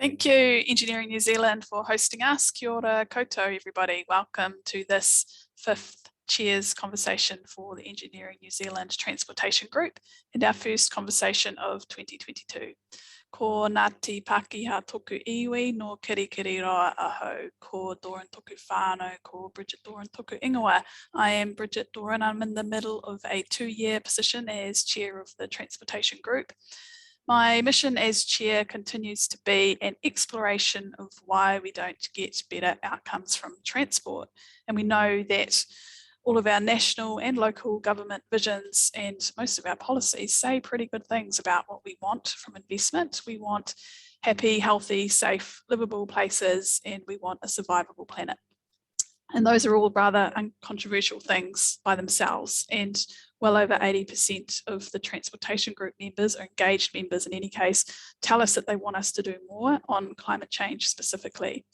Thank you, Engineering New Zealand, for hosting us. Kia ora koutou, everybody. Welcome to this 5th Chairs conversation for the Engineering New Zealand Transportation Group and our first conversation of 2022. Ko Ngāti Pākehā toku iwi no kirikiri roa aho, ko Doran toku whānau, ko Bridget Doran toku ingoa. I am Bridget Doran. I'm in the middle of a 2-year position as Chair of the Transportation Group. My mission as chair continues to be an exploration of why we don't get better outcomes from transport. And we know that all of our national and local government visions and most of our policies say pretty good things about what we want from investment. We want happy, healthy, safe, livable places, and we want a survivable planet. And those are all rather uncontroversial things by themselves. And well over 80% of the Transportation Group members, or engaged members in any case, tell us that they want us to do more on climate change specifically.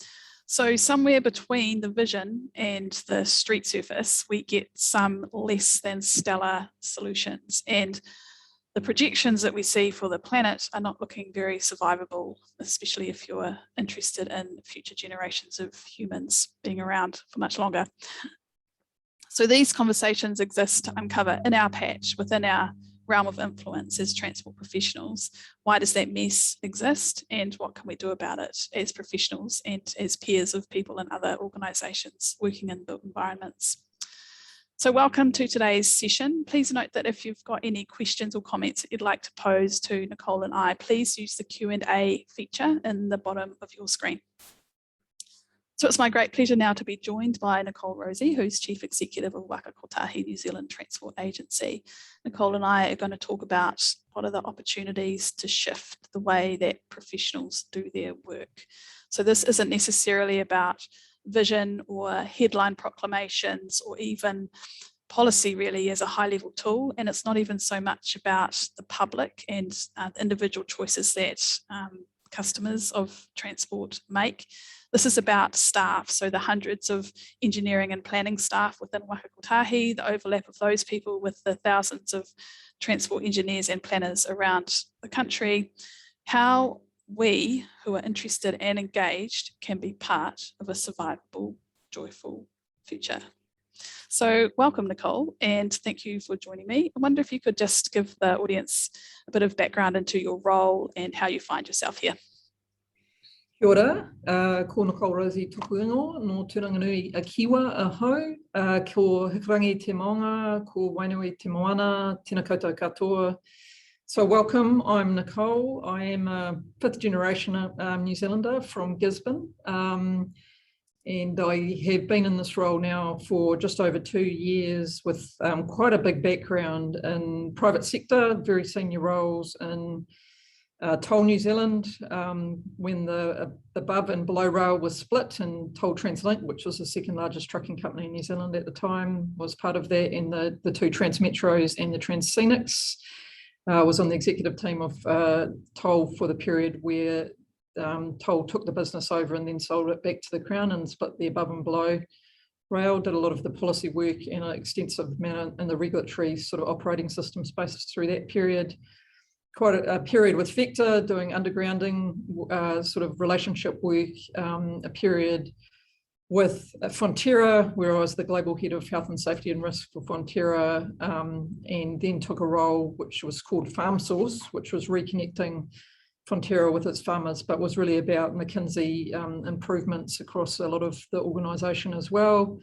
So somewhere between the vision and the street surface, we get some less than stellar solutions. And the projections that we see for the planet are not looking very survivable, especially if you're interested in future generations of humans being around for much longer. So these conversations exist to uncover in our patch, within our realm of influence as transport professionals, why does that mess exist and what can we do about it as professionals and as peers of people in other organisations working in built environments. So welcome to today's session. Please note that if you've got any questions or comments that you'd like to pose to Nicole and I, please use the Q&A feature in the bottom of your screen. So it's my great pleasure now to be joined by Nicole Rosie, who's Chief Executive of Waka Kotahi New Zealand Transport Agency. Nicole and I are going to talk about what are the opportunities to shift the way that professionals do their work. So this isn't necessarily about vision or headline proclamations or even policy really as a high-level tool, and it's not even so much about the public and individual choices that customers of transport make. This is about staff, so the hundreds of engineering and planning staff within Waka Kotahi, the overlap of those people with the thousands of transport engineers and planners around the country, how we who are interested and engaged can be part of a survivable, joyful future. So welcome, Nicole, and thank you for joining me. I wonder if you could just give the audience a bit of background into your role and how you find yourself here. Kia ora, ko Nicole Rosie tuku ingo, no Turanganui a Kiwa a hau, ko Hikarangi te maunga, ko Wainui te moana, tēnā koutou katoa. So welcome, I'm Nicole. I am a 5th generation New Zealander from Gisborne. And I have been in this role now for just over 2 years with quite a big background in private sector, very senior roles in Toll New Zealand, when the above and below rail was split, and Toll Translink, which was the 2nd largest trucking company in New Zealand at the time, was part of that, and the 2 Transmetros and the Transscenics. Was on the executive team of Toll for the period where Toll took the business over and then sold it back to the Crown and split the above and below rail, did a lot of the policy work and an extensive amount in the regulatory sort of operating system spaces through that period. Quite a period with Vector doing undergrounding sort of relationship work, a period with Fonterra, where I was the global head of health and safety and risk for Fonterra, and then took a role which was called Farm Source, which was reconnecting Fonterra with its farmers, but was really about McKinsey improvements across a lot of the organisation as well,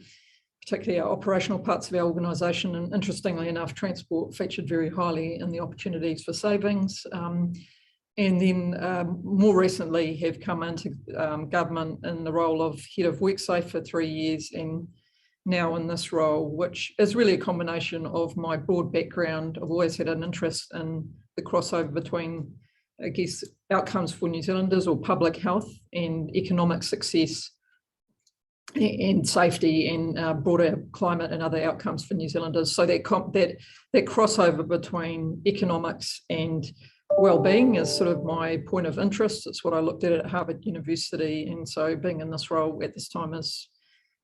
particularly our operational parts of our organisation. And interestingly enough, transport featured very highly in the opportunities for savings. And then more recently have come into government in the role of head of WorkSafe for 3 years, and now in this role, which is really a combination of my broad background. I've always had an interest in the crossover between, I guess, outcomes for New Zealanders or public health and economic success and safety and broader climate and other outcomes for New Zealanders. So that crossover between economics and wellbeing is sort of my point of interest. It's what I looked at Harvard University, and so being in this role at this time is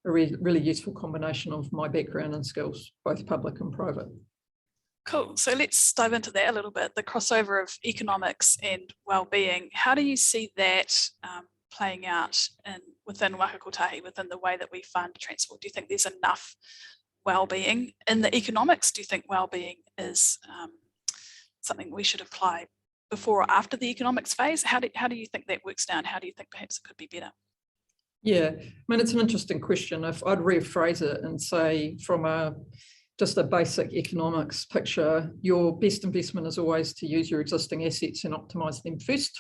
a really useful combination of my background and skills, both public and private. Cool. So let's dive into that a little bit, the crossover of economics and well-being. How do you see that playing out within Waka Kotahi, within the way that we fund transport? Do you think there's enough well-being in the economics? Do you think well-being is something we should apply before or after the economics phase? How do you think that works down? How do you think perhaps it could be better? Yeah, I mean, it's an interesting question. If I'd rephrase it and say from just a basic economics picture, your best investment is always to use your existing assets and optimise them first.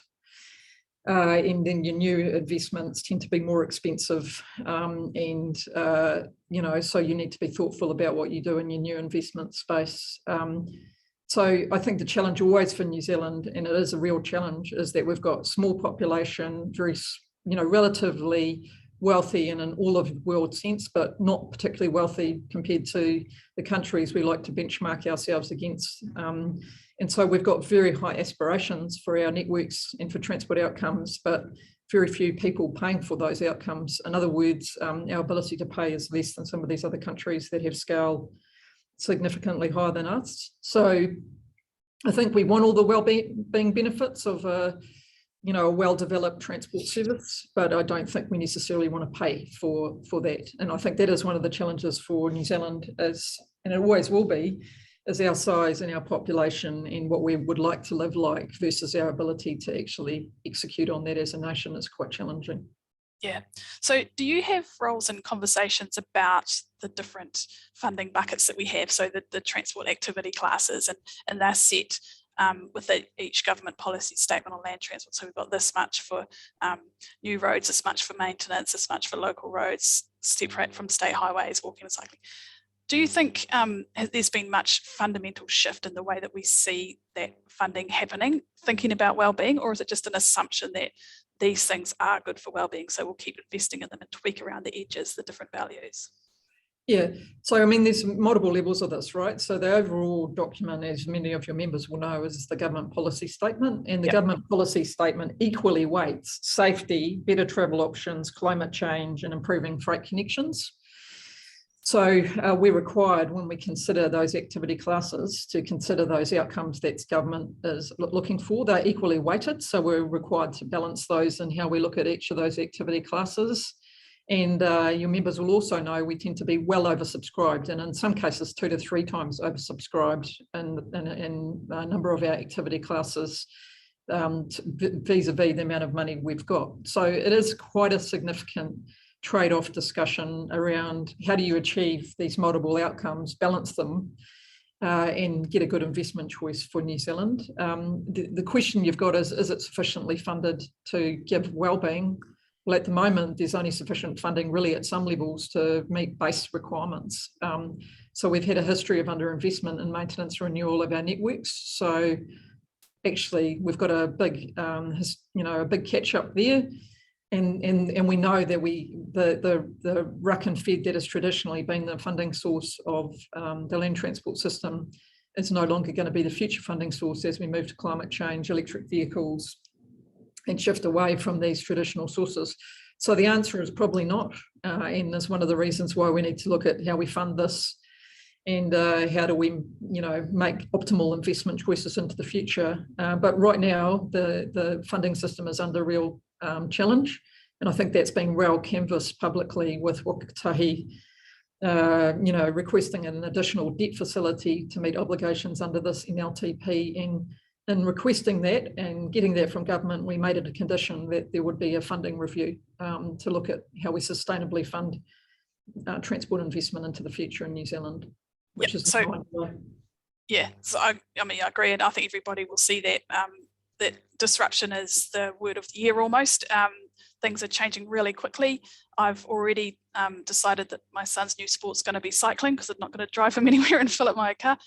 And then your new investments tend to be more expensive, so you need to be thoughtful about what you do in your new investment space. So I think the challenge always for New Zealand, and it is a real challenge, is that we've got small population, very, relatively wealthy in an all of the world sense, but not particularly wealthy compared to the countries we like to benchmark ourselves against. And so we've got very high aspirations for our networks and for transport outcomes, but very few people paying for those outcomes. In other words, our ability to pay is less than some of these other countries that have scale significantly higher than us. So I think we want all the well-being benefits of a well-developed transport service, but I don't think we necessarily want to pay for that. And I think that is one of the challenges for New Zealand, and it always will be, is our size and our population and what we would like to live like versus our ability to actually execute on that as a nation is quite challenging. Yeah. So do you have roles in conversations about the different funding buckets that we have? So the transport activity classes, and they're set with each government policy statement on land transport. So we've got this much for new roads, this much for maintenance, this much for local roads, separate from state highways, walking and cycling. Do you think there's been much fundamental shift in the way that we see that funding happening, thinking about wellbeing, or is it just an assumption that these things are good for wellbeing, so we'll keep investing in them and tweak around the edges the different values? Yeah, so I mean, there's multiple levels of this, right? So the overall document, as many of your members will know, is the government policy statement, and the government policy statement equally weights safety, better travel options, climate change, and improving freight connections. So we're required, when we consider those activity classes, to consider those outcomes that government is looking for. They're equally weighted, so we're required to balance those in how we look at each of those activity classes. And your members will also know we tend to be well oversubscribed, and in some cases 2 to 3 times oversubscribed in a number of our activity classes vis-a-vis the amount of money we've got. So it is quite a significant trade-off discussion around how do you achieve these multiple outcomes, balance them, and get a good investment choice for New Zealand. The question you've got is it sufficiently funded to give wellbeing? Well, at the moment, there's only sufficient funding really at some levels to meet base requirements. So we've had a history of underinvestment in maintenance renewal of our networks. So actually, we've got a big, a big catch up there. And we know that the ruck and fed that has traditionally been the funding source of the land transport system is no longer going to be the future funding source as we move to climate change, electric vehicles, and shift away from these traditional sources. So the answer is probably not, and that's one of the reasons why we need to look at how we fund this and how do we, make optimal investment choices into the future. But right now, the funding system is under real challenge, and I think that's been well canvassed publicly with Kotahi, requesting an additional debt facility to meet obligations under this NLTP. And requesting that and getting that from government, we made it a condition that there would be a funding review to look at how we sustainably fund transport investment into the future in New Zealand, which is so. Yeah, so I agree, and I think everybody will see that that disruption is the word of the year almost. Things are changing really quickly. I've already decided that my son's new sport's going to be cycling because I'm not going to drive him anywhere and fill up my car.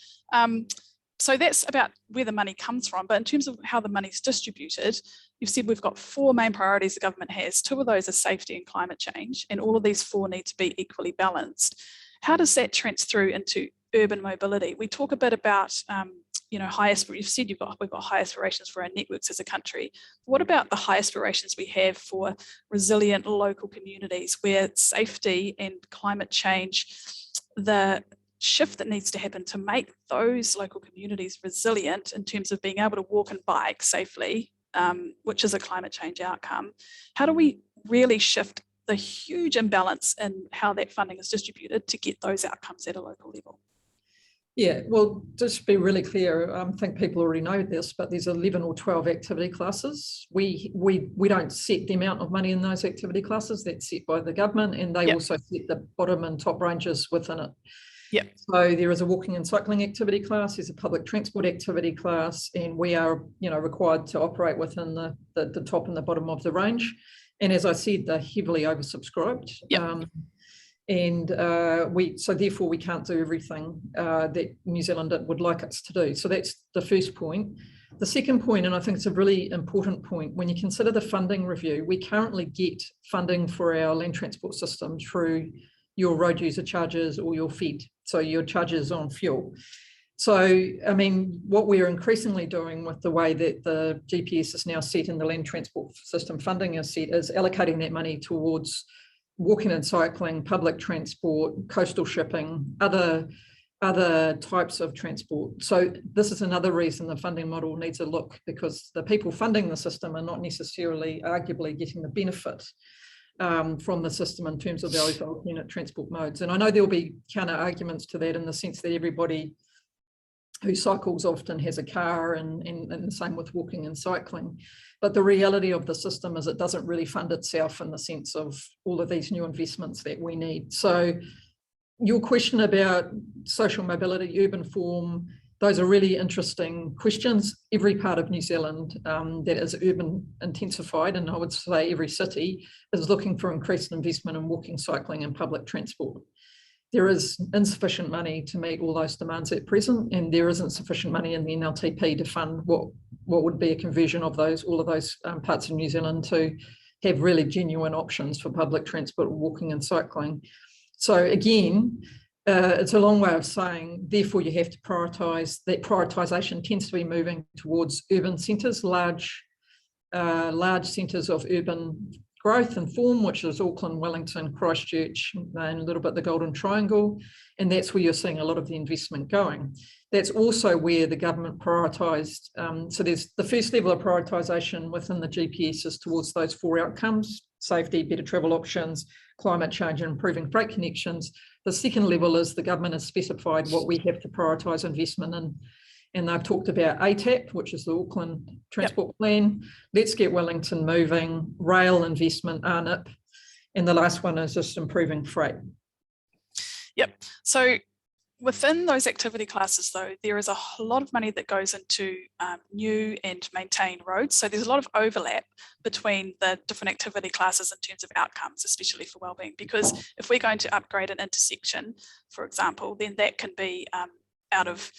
So that's about where the money comes from. But in terms of how the money's distributed, you've said we've got 4 main priorities the government has. 2 of those are safety and climate change, and all of these 4 need to be equally balanced. How does that transfer through into urban mobility? We talk a bit about, you've said we've got high aspirations for our networks as a country. What about the high aspirations we have for resilient local communities where safety and climate change, the shift that needs to happen to make those local communities resilient in terms of being able to walk and bike safely, which is a climate change outcome. How do we really shift the huge imbalance in how that funding is distributed to get those outcomes at a local level? Yeah, well, just to be really clear, I think people already know this, but there's 11 or 12 activity classes. We don't set the amount of money in those activity classes. That's set by the government, and they also set the bottom and top ranges within it. Yep. So there is a walking and cycling activity class, there's a public transport activity class, and we are, required to operate within the top and the bottom of the range. And as I said, they're heavily oversubscribed. Yep. So therefore we can't do everything that New Zealand would like us to do. So that's the first point. The second point, and I think it's a really important point, when you consider the funding review, we currently get funding for our land transport system through your road user charges or your FED, so your charges on fuel. So, I mean, what we're increasingly doing with the way that the GPS is now set and the land transport system funding is set is allocating that money towards walking and cycling, public transport, coastal shipping, other types of transport. So this is another reason the funding model needs a look, because the people funding the system are not necessarily arguably getting the benefit from the system in terms of those alternate transport modes. And I know there'll be counter arguments to that in the sense that everybody who cycles often has a car, and the same with walking and cycling. But the reality of the system is it doesn't really fund itself in the sense of all of these new investments that we need. So your question about social mobility, urban form, those are really interesting questions. Every part of New Zealand that is urban intensified, and I would say every city, is looking for increased investment in walking, cycling and public transport. There is insufficient money to meet all those demands at present, and there isn't sufficient money in the NLTP to fund what would be a conversion of all of those parts of New Zealand to have really genuine options for public transport, walking and cycling. So again, it's a long way of saying, therefore you have to prioritise. That prioritisation tends to be moving towards urban centres, large centres of urban growth and form, which is Auckland, Wellington, Christchurch, and a little bit the Golden Triangle. And that's where you're seeing a lot of the investment going. That's also where the government prioritised. So there's the first level of prioritisation within the GPS is towards those 4 outcomes: safety, better travel options, climate change, and improving freight connections. The second level is the government has specified what we have to prioritise investment in. And they've talked about ATAP, which is the Auckland Transport Plan. Let's get Wellington moving, rail investment, ARNIP. And the last one is just improving freight. Yep. So within those activity classes, though, there is a lot of money that goes into new and maintained roads. So there's a lot of overlap between the different activity classes in terms of outcomes, especially for wellbeing. Because if we're going to upgrade an intersection, for example, then that can be out of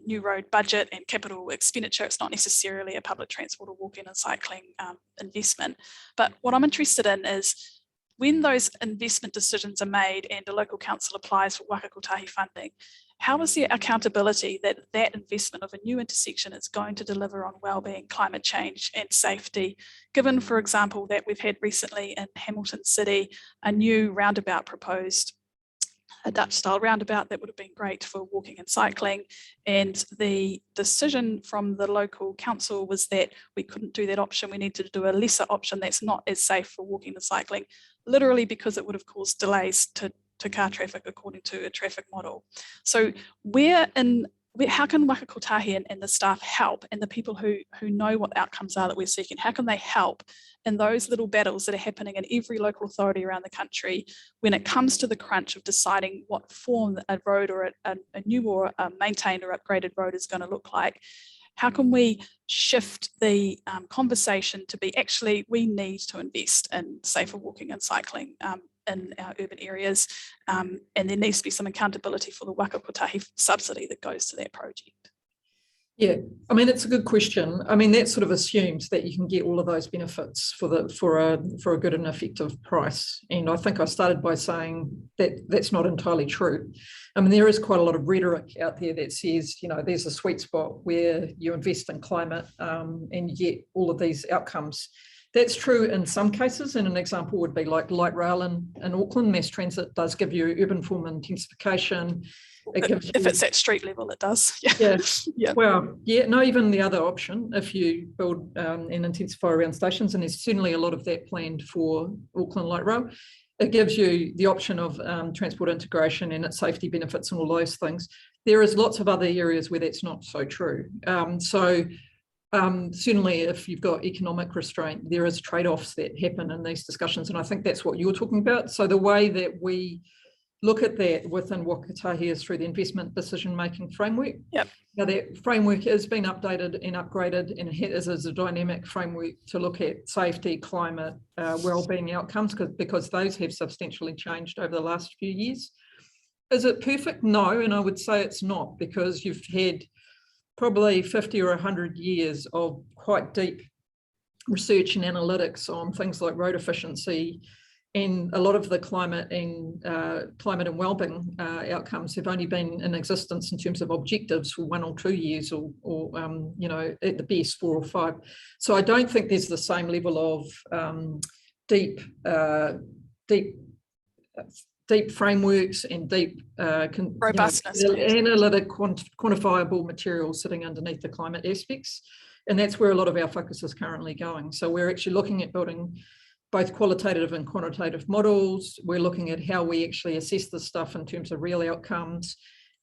new road budget and capital expenditure. It's not necessarily a public transport or walking and cycling investment. But what I'm interested in is when those investment decisions are made and a local council applies for Waka Kotahi funding, how is the accountability that that investment of a new intersection is going to deliver on wellbeing, climate change and safety, given, for example, that we've had recently in Hamilton City a new roundabout proposed, a Dutch style roundabout that would have been great for walking and cycling. And the decision from the local council was that we couldn't do that option. We needed to do a lesser option that's not as safe for walking and cycling, literally because it would have caused delays to car traffic according to a traffic model. So how can Waka Kotahi and the staff help, and the people who know what outcomes are that we're seeking, how can they help in those little battles that are happening in every local authority around the country when it comes to the crunch of deciding what form a road or a new or a maintained or upgraded road is going to look like? How can we shift the conversation to be actually we need to invest in safer walking and cycling in our urban areas, and there needs to be some accountability for the Waka Kotahi subsidy that goes to that project? Yeah, I mean, it's a good question. I mean, that sort of assumes that you can get all of those benefits for a good and effective price. And I think I started by saying that that's not entirely true. I mean, there is quite a lot of rhetoric out there that says, there's a sweet spot where you invest in climate and you get all of these outcomes. That's true in some cases, and an example would be like light rail in Auckland. Mass transit does give you urban form intensification. It gives if you, it's at street level, it does. yeah. Yeah. Well, yeah, no, even the other option, if you build and intensify around stations, and there's certainly a lot of that planned for Auckland light rail, it gives you the option of transport integration and its safety benefits and all those things. There is lots of other areas where that's not so true. Certainly if you've got economic restraint, there is trade-offs that happen in these discussions, and I think that's what you're talking about. So the way that we look at that within Kotahi is through the investment decision-making framework. Yep. Now that framework has been updated and upgraded, and it is a dynamic framework to look at safety, climate, wellbeing outcomes, because those have substantially changed over the last few years. Is it perfect? No, and I would say it's not, because you've had probably 50 or 100 years of quite deep research and analytics on things like road efficiency, and a lot of the climate and wellbeing outcomes have only been in existence in terms of objectives for 1 or 2 years, or you know, at the best 4 or 5. So I don't think there's the same level of deep frameworks and deep robustness, analytic, quantifiable materials sitting underneath the climate aspects, and that's where a lot of our focus is currently going. So we're actually looking at building both qualitative and quantitative models. We're looking at how we actually assess this stuff in terms of real outcomes,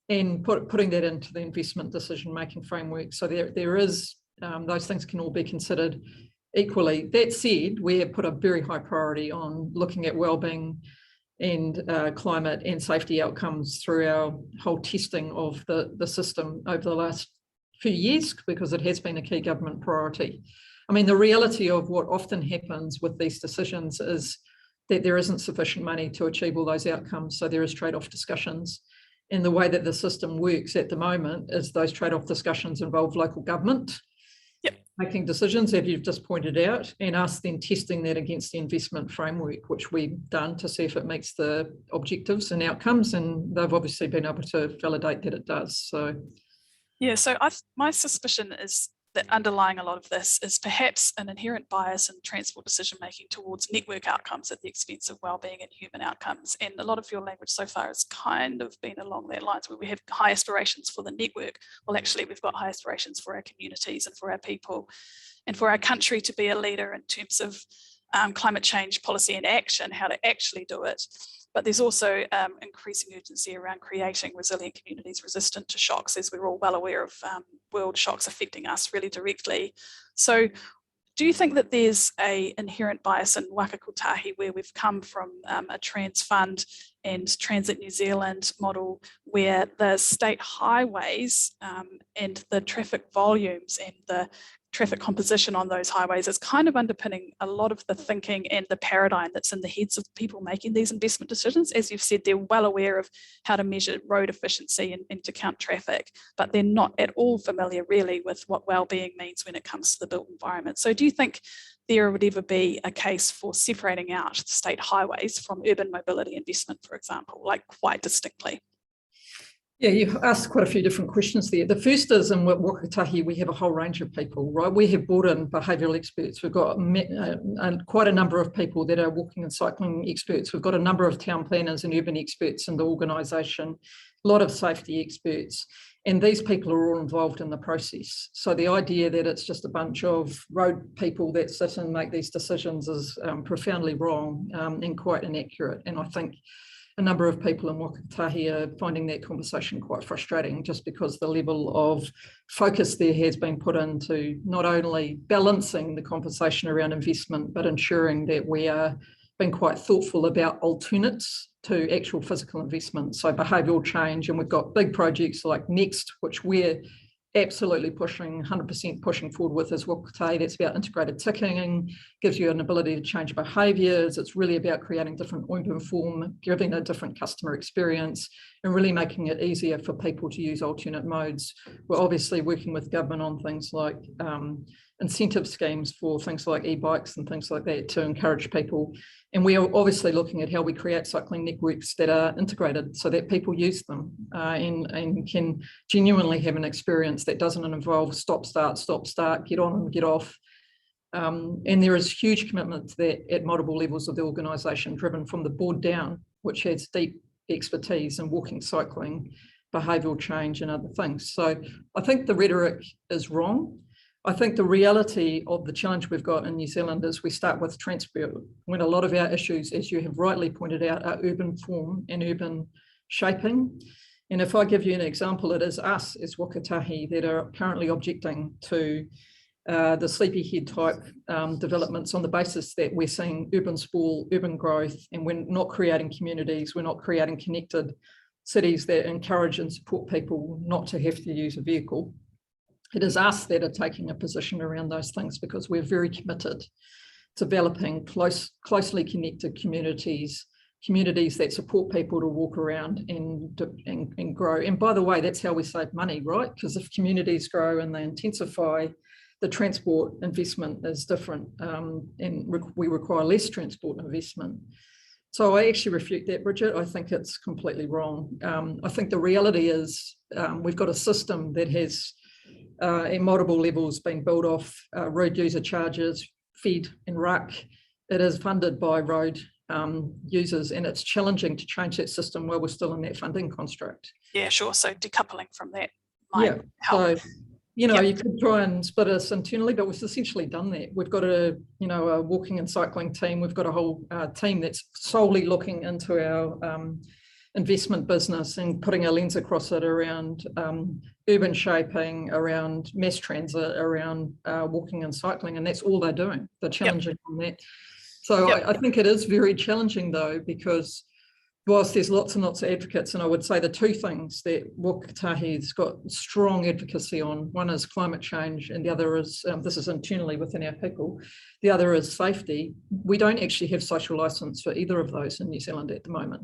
and putting that into the investment decision-making framework. So there is, those things can all be considered equally. That said, we have put a very high priority on looking at wellbeing and climate and safety outcomes through our whole testing of the system over the last few years, because it has been a key government priority. I mean, the reality of what often happens with these decisions is that there isn't sufficient money to achieve all those outcomes, so there is trade-off discussions. And the way that the system works at the moment is those trade-off discussions involve local government making decisions, as you've just pointed out, and us then testing that against the investment framework, which we've done to see if it meets the objectives and outcomes, and they've obviously been able to validate that it does. So yeah, so my suspicion is that underlying a lot of this is perhaps an inherent bias in transport decision making towards network outcomes at the expense of wellbeing and human outcomes. And a lot of your language so far has kind of been along that lines, where we have high aspirations for the network. Well, actually, we've got high aspirations for our communities and for our people and for our country to be a leader in terms of climate change policy and action, how to actually do it. But there's also increasing urgency around creating resilient communities resistant to shocks, as we're all well aware of world shocks affecting us really directly. So do you think that there's an inherent bias in Waka Kotahi, where we've come from a trans fund and Transit New Zealand model, where the state highways and the traffic volumes and the traffic composition on those highways is kind of underpinning a lot of the thinking and the paradigm that's in the heads of people making these investment decisions? As you've said, they're well aware of how to measure road efficiency and to count traffic, but they're not at all familiar really with what well-being means when it comes to the built environment. So do you think there would ever be a case for separating out the state highways from urban mobility investment, for example, like quite distinctly? Yeah, you've asked quite a few different questions there. The first is, in Waka Kotahi, we have a whole range of people, right? We have brought in behavioural experts. We've got quite a number of people that are walking and cycling experts. We've got a number of town planners and urban experts in the organisation, a lot of safety experts, and these people are all involved in the process. So the idea that it's just a bunch of road people that sit and make these decisions is profoundly wrong and quite inaccurate. And I think a number of people in Waka Kotahi are finding that conversation quite frustrating, just because the level of focus there has been put into not only balancing the conversation around investment, but ensuring that we are being quite thoughtful about alternates to actual physical investment. So behavioural change, and we've got big projects like Next, which we're absolutely pushing, 100% pushing forward with as Waka Kotahi. That's about integrated ticketing, gives you an ability to change behaviours. It's really about creating different urban form, giving a different customer experience, and really making it easier for people to use alternate modes. We're obviously working with government on things like incentive schemes for things like e-bikes and things like that to encourage people. And we are obviously looking at how we create cycling networks that are integrated so that people use them and can genuinely have an experience that doesn't involve stop, start, get on and get off. And there is huge commitment to that at multiple levels of the organisation, driven from the board down, which has deep expertise in walking, cycling, behavioural change and other things. So I think the rhetoric is wrong. I think the reality of the challenge we've got in New Zealand is we start with transport, when a lot of our issues, as you have rightly pointed out, are urban form and urban shaping. And if I give you an example, it is us as Wakatahi that are currently objecting to the sleepyhead type developments on the basis that we're seeing urban sprawl, urban growth, and we're not creating communities, we're not creating connected cities that encourage and support people not to have to use a vehicle. It is us that are taking a position around those things because we're very committed to developing closely connected communities that support people to walk around and grow. And by the way, that's how we save money, right? Because if communities grow and they intensify, the transport investment is different, and we require less transport investment. So I actually refute that, Bridget. I think it's completely wrong. I think the reality is we've got a system that has at multiple levels been built off road user charges, fed and ruck. It is funded by road users, and it's challenging to change that system while we're still in that funding construct. Yeah, sure. So decoupling from that might help. So, you could try and split us internally, but we've essentially done that. We've got a walking and cycling team. We've got a whole team that's solely looking into our investment business and putting a lens across it around urban shaping, around mass transit, around walking and cycling, and that's all they're doing. They're challenging on that. So I think it is very challenging though, because whilst there's lots and lots of advocates, and I would say the two things that Kotahi's got strong advocacy on, one is climate change and the other is, this is internally within our people, the other is safety. We don't actually have social licence for either of those in New Zealand at the moment.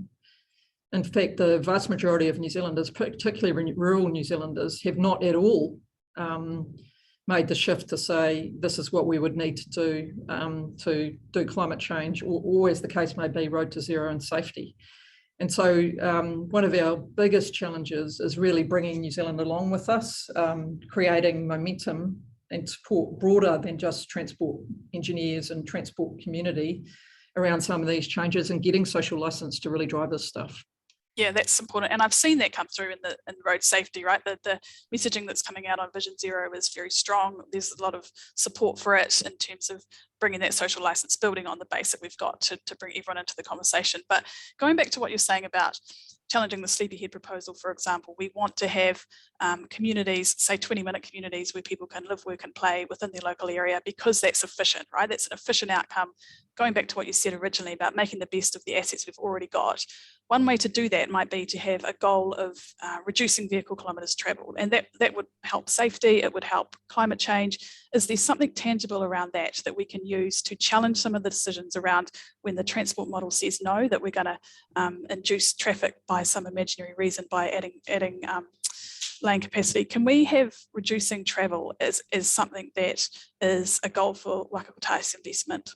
In fact, the vast majority of New Zealanders, particularly rural New Zealanders, have not at all made the shift to say this is what we would need to do climate change, or as the case may be, road to zero and safety. And so one of our biggest challenges is really bringing New Zealand along with us, creating momentum and support broader than just transport engineers and transport community around some of these changes and getting social licence to really drive this stuff. Yeah, that's important. And I've seen that come through in the road safety, right? The messaging that's coming out on Vision Zero is very strong. There's a lot of support for it in terms of bringing that social license, building on the base that we've got to bring everyone into the conversation. But going back to what you're saying about challenging the sleepyhead proposal, for example, we want to have communities, say 20-minute communities where people can live, work and play within their local area, because that's efficient, right? That's an efficient outcome. Going back to what you said originally about making the best of the assets we've already got, one way to do that might be to have a goal of reducing vehicle kilometres travelled, and that would help safety, it would help climate change. Is there something tangible around that we can use to challenge some of the decisions around when the transport model says no, that we're going to induce traffic by some imaginary reason by adding lane capacity? Can we have reducing travel as something that is a goal for Waka Kotahi's investment?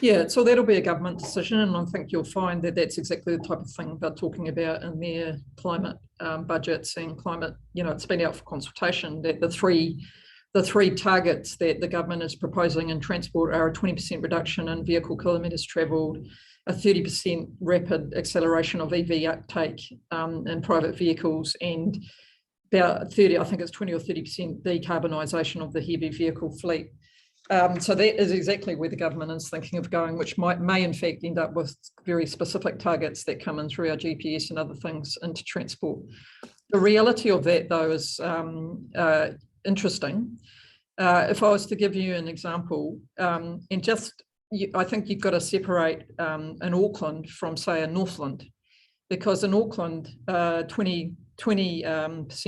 Yeah, so that'll be a government decision, and I think you'll find that that's exactly the type of thing they're talking about in their climate budgets and climate. It's been out for consultation that the three targets that the government is proposing in transport are a 20% reduction in vehicle kilometres travelled, a 30% rapid acceleration of EV uptake in private vehicles, and about 20 or 30% decarbonisation of the heavy vehicle fleet. So that is exactly where the government is thinking of going, which may in fact end up with very specific targets that come in through our GPS and other things into transport. The reality of that, though, is interesting. If I was to give you an example, I think you've got to separate an Auckland from, say, a Northland, because in Auckland, 20%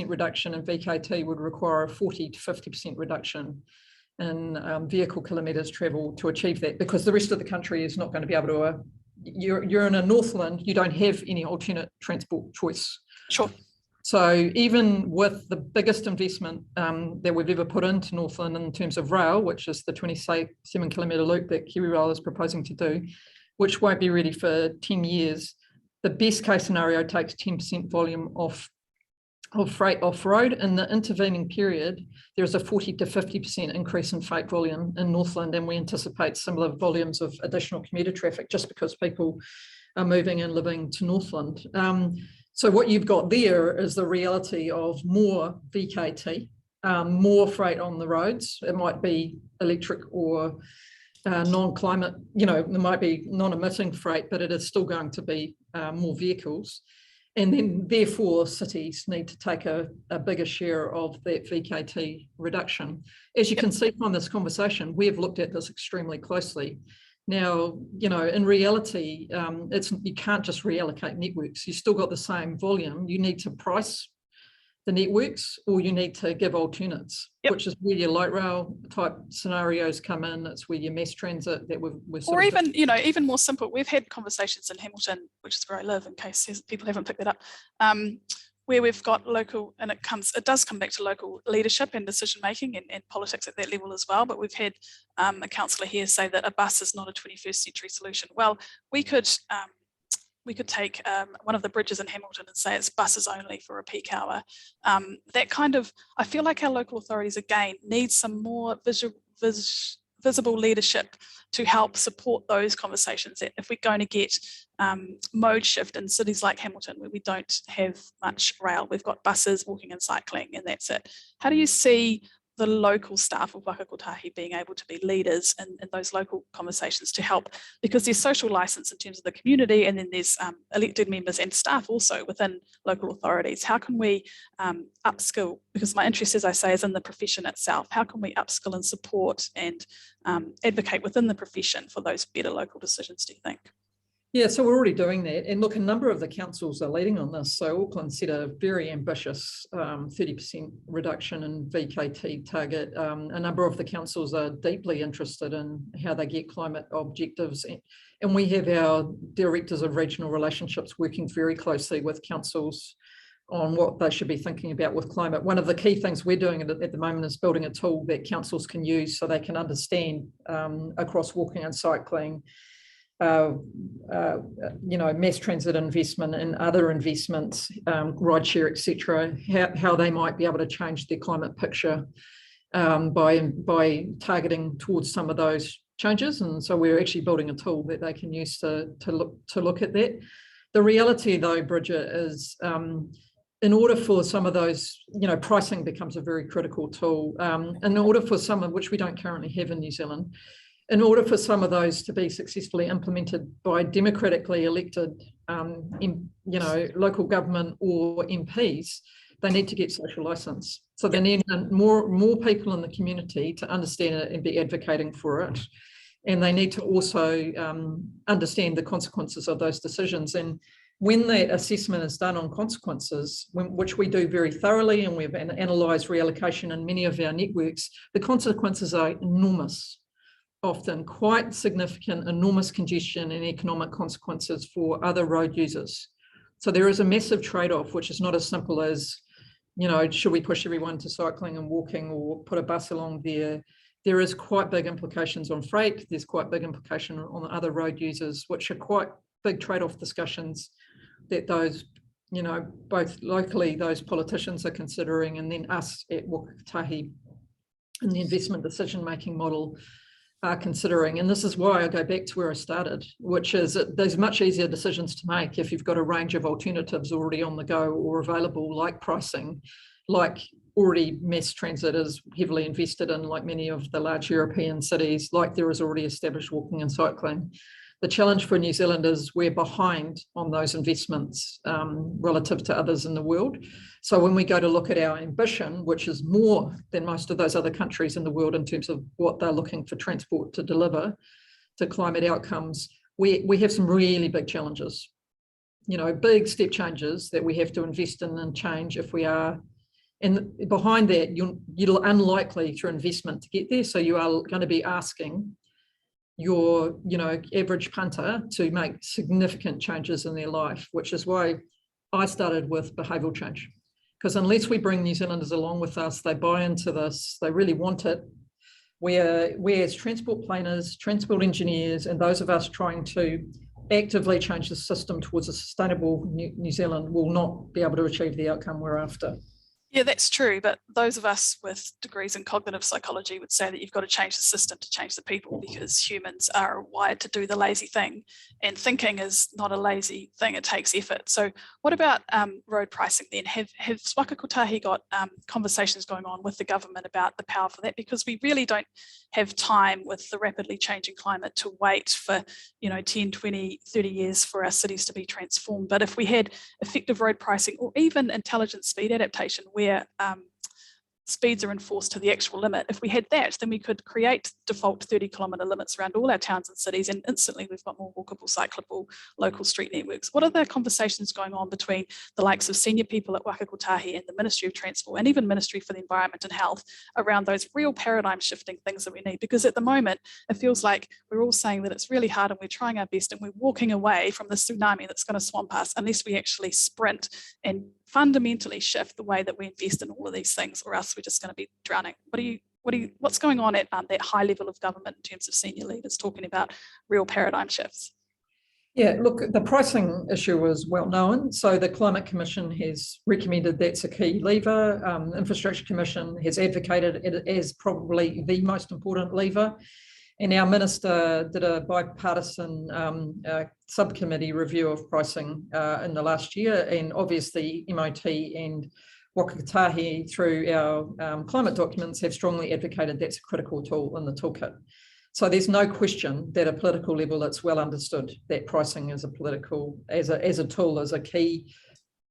reduction in VKT would require a 40 to 50% reduction in vehicle kilometres travelled to achieve that, because the rest of the country is not going to be able to. You're in a Northland, you don't have any alternate transport choice. Sure. So even with the biggest investment that we've ever put into Northland in terms of rail, which is the 27-kilometre loop that KiwiRail is proposing to do, which won't be ready for 10 years, the best case scenario takes 10% volume off of freight off-road. In the intervening period, there's a 40 to 50% increase in freight volume in Northland, and we anticipate similar volumes of additional commuter traffic just because people are moving and living to Northland. So what you've got there is the reality of more VKT, more freight on the roads. It might be electric or non-climate, there might be non-emitting freight, but it is still going to be more vehicles. And then therefore cities need to take a bigger share of that VKT reduction. As you can see from this conversation, we've looked at this extremely closely. Now, in reality, you can't just reallocate networks. You've still got the same volume. You need to price the networks, or you need to give alternates, which is where your light rail type scenarios come in. It's where your mass transit that we're or even, even more simple. We've had conversations in Hamilton, which is where I live, in case people haven't picked that up, where we've got local, and it does come back to local leadership and decision making and politics at that level as well. But we've had a councillor here say that a bus is not a 21st century solution. Well, we could take one of the bridges in Hamilton and say it's buses only for a peak hour. That kind of, I feel like our local authorities again need some more visible leadership to help support those conversations. If we're going to get mode shift in cities like Hamilton, where we don't have much rail, we've got buses, walking and cycling, and that's it. How do you see the local staff of Waka Kotahi being able to be leaders in those local conversations to help, because there's social license in terms of the community, and then there's elected members and staff also within local authorities. How can we upskill, because my interest, as I say, is in the profession itself, how can we upskill and support and advocate within the profession for those better local decisions, do you think? Yeah, so we're already doing that. And look, a number of the councils are leading on this. So Auckland set a very ambitious 30% reduction in VKT target. A number of the councils are deeply interested in how they get climate objectives. And we have our directors of regional relationships working very closely with councils on what they should be thinking about with climate. One of the key things we're doing at the moment is building a tool that councils can use so they can understand across walking and cycling, mass transit investment and other investments, rideshare, etc., how they might be able to change their climate picture by targeting towards some of those changes. And so we're actually building a tool that they can use to look at that. The reality, though, Bridget, is in order for some of those, pricing becomes a very critical tool. In order for some of which we don't currently have in New Zealand, in order for some of those to be successfully implemented by democratically elected, local government or MPs, they need to get social license. So they need more people in the community to understand it and be advocating for it. And they need to also understand the consequences of those decisions. And when that assessment is done on consequences, which we do very thoroughly, and we've analysed reallocation in many of our networks, the consequences are enormous. Often quite significant, enormous congestion and economic consequences for other road users. So there is a massive trade-off, which is not as simple as, should we push everyone to cycling and walking or put a bus along there? There is quite big implications on freight. There's quite big implication on other road users, which are quite big trade-off discussions that those, both locally, those politicians are considering, and then us at Waka Kotahi in the investment decision-making model are considering. And this is why I go back to where I started, which is that there's much easier decisions to make if you've got a range of alternatives already on the go or available, like pricing, like already mass transit is heavily invested in, like many of the large European cities, like there is already established walking and cycling. The challenge for New Zealand is we're behind on those investments relative to others in the world. So when we go to look at our ambition, which is more than most of those other countries in the world in terms of what they're looking for transport to deliver to climate outcomes, we have some really big challenges, big step changes that we have to invest in and change if we are. And behind that, you're unlikely through investment to get there. So you are going to be asking your average punter to make significant changes in their life, which is why I started with behavioural change. Because unless we bring New Zealanders along with us, they buy into this, they really want it. We as transport planners, transport engineers, and those of us trying to actively change the system towards a sustainable New Zealand will not be able to achieve the outcome we're after. Yeah, that's true. But those of us with degrees in cognitive psychology would say that you've got to change the system to change the people, because humans are wired to do the lazy thing, and thinking is not a lazy thing. It takes effort. So what about road pricing then? Have Waka Kotahi got conversations going on with the government about the power for that? Because we really don't have time with the rapidly changing climate to wait for 10, 20, 30 years for our cities to be transformed. But if we had effective road pricing, or even intelligent speed adaptation, where speeds are enforced to the actual limit, if we had that, then we could create default 30-kilometre limits around all our towns and cities, and instantly we've got more walkable, cyclable local street networks. What are the conversations going on between the likes of senior people at Waka Kotahi and the Ministry of Transport, and even Ministry for the Environment and Health, around those real paradigm shifting things that we need? Because at the moment, it feels like we're all saying that it's really hard and we're trying our best and we're walking away from the tsunami that's going to swamp us unless we actually sprint and fundamentally shift the way that we invest in all of these things, or else we're just going to be drowning. What's going on at that high level of government in terms of senior leaders talking about real paradigm shifts? Yeah, look, the pricing issue is well known. So the Climate Commission has recommended that's a key lever. Infrastructure Commission has advocated it as probably the most important lever. And our minister did a bipartisan subcommittee review of pricing in the last year, and obviously MOT and Waka Kotahi through our climate documents have strongly advocated that's a critical tool in the toolkit. So there's no question that at a political level it's well understood that pricing is a tool, as a key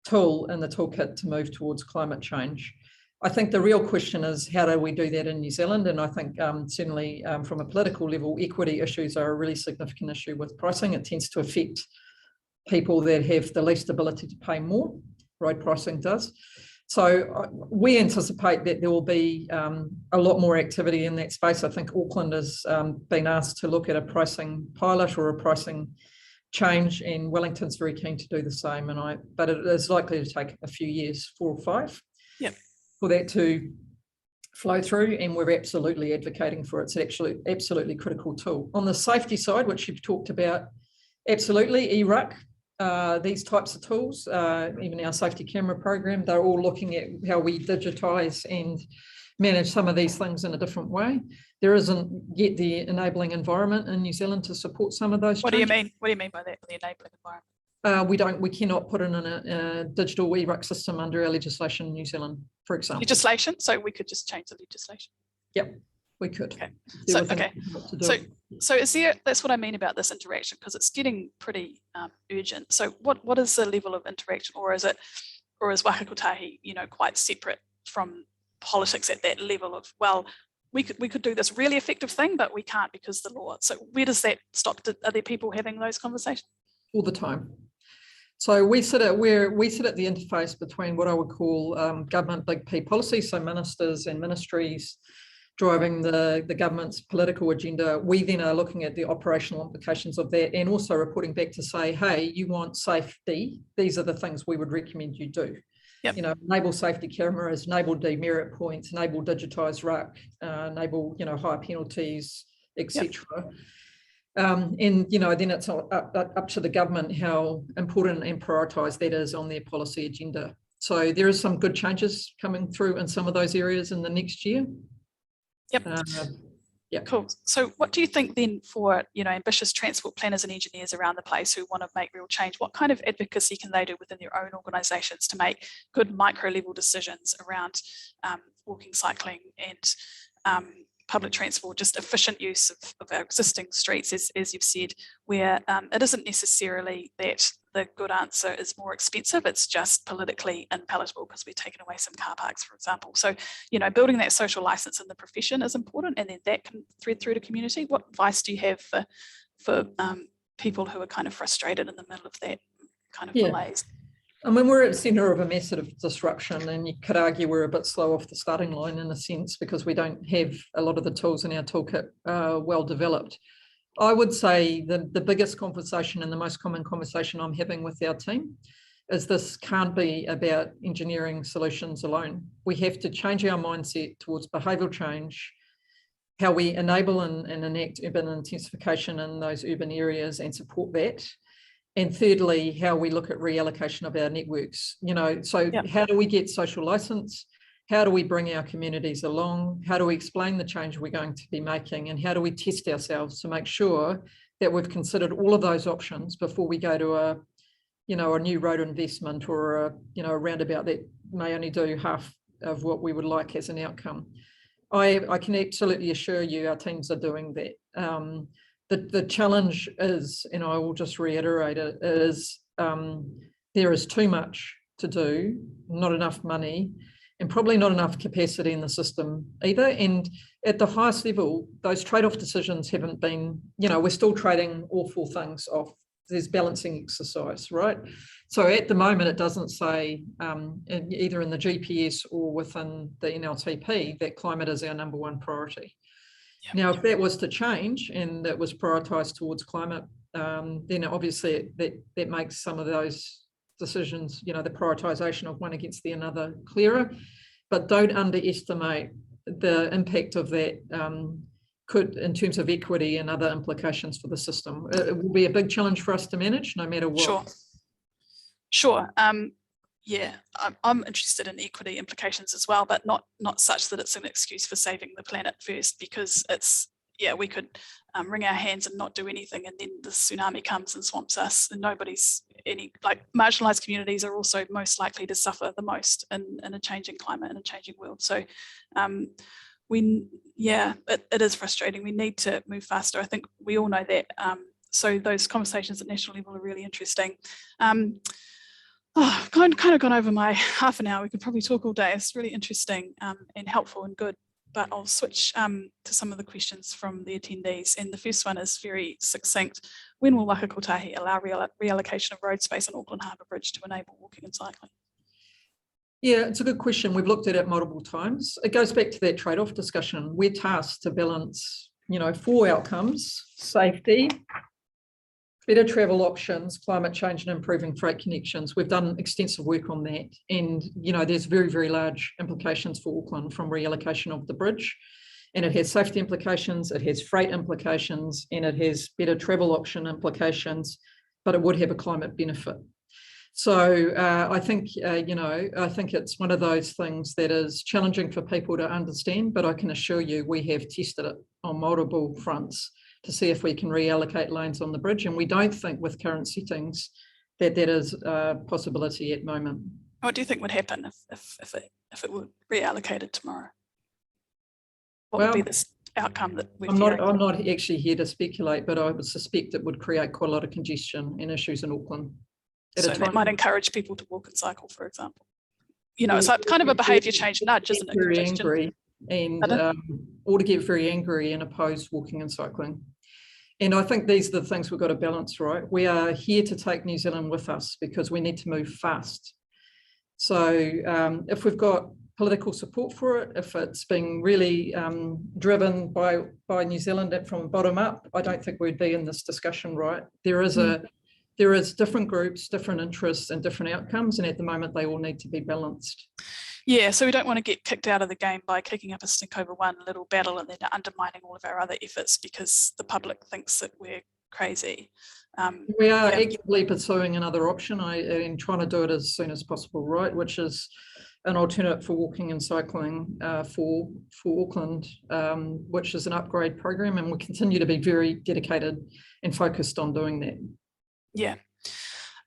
tool in the toolkit to move towards climate change. I think the real question is, how do we do that in New Zealand? And I think certainly from a political level, equity issues are a really significant issue with pricing. It tends to affect people that have the least ability to pay more. Road pricing does. So we anticipate that there will be a lot more activity in that space. I think Auckland has been asked to look at a pricing pilot or a pricing change, and Wellington's very keen to do the same. But it is likely to take a few years, 4 or 5. Yep. For that to flow through, and we're absolutely advocating for it. It's an absolutely critical tool. On the safety side, which you've talked about, absolutely, eRUC, these types of tools, even our safety camera program, they're all looking at how we digitise and manage some of these things in a different way. There isn't yet the enabling environment in New Zealand to support some of those. What do you mean? What do you mean by that, the enabling environment? We cannot put in a digital eRUC system under our legislation in New Zealand, for example. Legislation? So we could just change the legislation? Yep, we could. Okay. So is there, that's what I mean about this interaction, because it's getting pretty urgent. So what is the level of interaction, or is Waka Kotahi, quite separate from politics at that level of, well, we could do this really effective thing, but we can't because the law. So where does that stop? Are there people having those conversations? All the time. So we sit at the interface between what I would call government big P policy, so ministers and ministries driving the government's political agenda. We then are looking at the operational implications of that, and also reporting back to say, hey, you want safety, these are the things we would recommend you do. Yep. Enable safety cameras, enable demerit points, enable digitised RUC, enable higher penalties, etc. Yep. And then it's up to the government how important and prioritised that is on their policy agenda. So there is some good changes coming through in some of those areas in the next year. Yep. Yeah. Cool. So what do you think then for ambitious transport planners and engineers around the place who want to make real change? What kind of advocacy can they do within their own organisations to make good micro level decisions around walking, cycling, and public transport, just efficient use of our existing streets, as you've said, where it isn't necessarily that the good answer is more expensive, it's just politically unpalatable because we're taking away some car parks, for example. So, building that social license in the profession is important, and then that can thread through to community. What advice do you have for people who are kind of frustrated in the middle of that kind of malaise? I mean, we're at the centre of a massive disruption, and you could argue we're a bit slow off the starting line in a sense because we don't have a lot of the tools in our toolkit well developed. I would say the biggest conversation and the most common conversation I'm having with our team is this can't be about engineering solutions alone. We have to change our mindset towards behavioural change, how we enable and enact urban intensification in those urban areas and support that. And thirdly, how we look at reallocation of our networks. So how do we get social license? How do we bring our communities along? How do we explain the change we're going to be making? And how do we test ourselves to make sure that we've considered all of those options before we go to a new road investment or a roundabout that may only do half of what we would like as an outcome. I can absolutely assure you our teams are doing that. The challenge is, and I will just reiterate it, is there is too much to do, not enough money, and probably not enough capacity in the system either. And at the highest level, those trade-off decisions haven't been, we're still trading all four things off. There's balancing exercise, right? So at the moment, it doesn't say either in the GPS or within the NLTP that climate is our number one priority. Yep. Now, if that was to change and that was prioritised towards climate, then obviously that makes some of those decisions, the prioritisation of one against the other clearer. But don't underestimate the impact of that could in terms of equity and other implications for the system. It will be a big challenge for us to manage no matter what. Sure. Yeah, I'm interested in equity implications as well, but not such that it's an excuse for saving the planet first, because we could wring our hands and not do anything, and then the tsunami comes and swamps us, and marginalized communities are also most likely to suffer the most in a changing climate and a changing world. So it is frustrating. We need to move faster. I think we all know that. So those conversations at national level are really interesting. I've kind of gone over my half an hour. We could probably talk all day. It's really interesting and helpful and good. But I'll switch to some of the questions from the attendees. And the first one is very succinct. When will Waka Kotahi allow reallocation of road space on Auckland Harbour Bridge to enable walking and cycling? Yeah, it's a good question. We've looked at it multiple times. It goes back to that trade-off discussion. We're tasked to balance, 4 outcomes: safety, better travel options, climate change, and improving freight connections. We've done extensive work on that. And, there's very, very large implications for Auckland from reallocation of the bridge. And it has safety implications, it has freight implications, and it has better travel option implications, but it would have a climate benefit. So I think it's one of those things that is challenging for people to understand, but I can assure you we have tested it on multiple fronts to see if we can reallocate lanes on the bridge. And we don't think with current settings that is a possibility at the moment. What do you think would happen if it were reallocated tomorrow? What would be this outcome that we're hearing? I'm not actually here to speculate, but I would suspect it would create quite a lot of congestion and issues in Auckland. So that might encourage people to walk and cycle, for example. It's like kind of a behaviour change nudge, isn't it? Very angry and or to get very angry and oppose walking and cycling. And I think these are the things we've got to balance, right? We are here to take New Zealand with us because we need to move fast. So if we've got political support for it, if it's being really driven by New Zealand from bottom up, I don't think we'd be in this discussion, right? There is different groups, different interests and different outcomes, and at the moment they all need to be balanced. Yeah, so we don't want to get kicked out of the game by kicking up a stink over one little battle and then undermining all of our other efforts because the public thinks that we're crazy. We are actively pursuing another option and trying to do it as soon as possible, right? Which is an alternate for walking and cycling for Auckland, which is an upgrade program, and we continue to be very dedicated and focused on doing that. Yeah.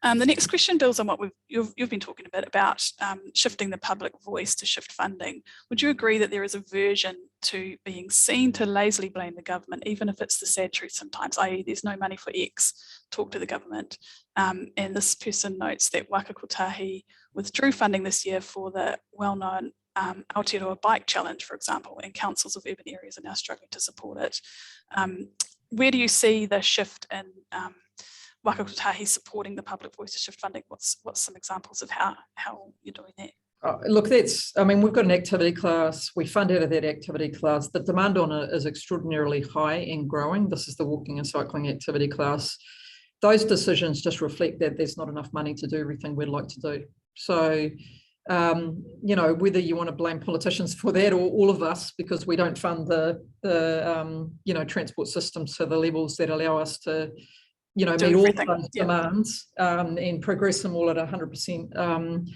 The next question builds on what you've been talking a bit about shifting the public voice to shift funding. Would you agree that there is aversion to being seen to lazily blame the government, even if it's the sad truth sometimes, i.e. there's no money for X, talk to the government? And this person notes that Waka Kotahi withdrew funding this year for the well-known Aotearoa Bike Challenge, for example, and councils of urban areas are now struggling to support it. Where do you see the shift in Waka Kotahi supporting the public voice to shift funding? What's some examples of how you're doing that? Look, we've got an activity class. We fund out of that activity class. The demand on it is extraordinarily high and growing. This is the walking and cycling activity class. Those decisions just reflect that there's not enough money to do everything we'd like to do. So, whether you want to blame politicians for that or all of us because we don't fund the transport systems to the levels that allow us to meet all those demands and progress them all at 100%.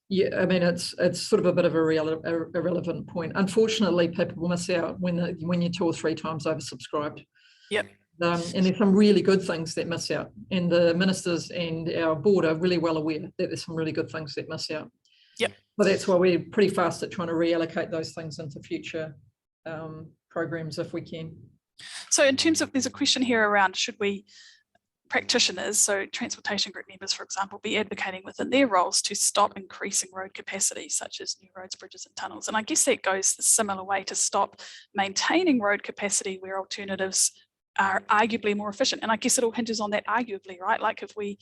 Yeah, I mean, it's sort of a bit of a irrelevant point. Unfortunately, people will miss out when you're 2 or 3 times oversubscribed. Yep. And there's some really good things that miss out. And the ministers and our board are really well aware that there's some really good things that miss out. Yep. But that's why we're pretty fast at trying to reallocate those things into future programs if we can. So in terms of, there's a question here around, should we, practitioners, so transportation group members, for example, be advocating within their roles to stop increasing road capacity, such as new roads, bridges and tunnels? And I guess that goes the similar way to stop maintaining road capacity where alternatives are arguably more efficient. And I guess it all hinges on that arguably, right? Like if we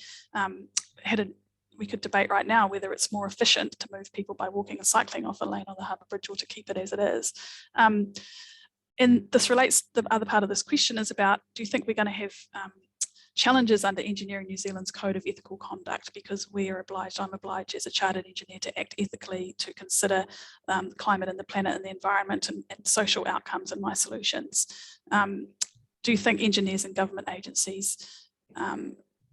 we could debate right now whether it's more efficient to move people by walking and cycling off a lane on the harbour bridge or to keep it as it is. And this relates, the other part of this question is about, do you think we're going to have challenges under Engineering New Zealand's Code of Ethical Conduct, because I'm obliged as a chartered engineer to act ethically, to consider the climate and the planet and the environment and social outcomes in my solutions. Do you think engineers and government agencies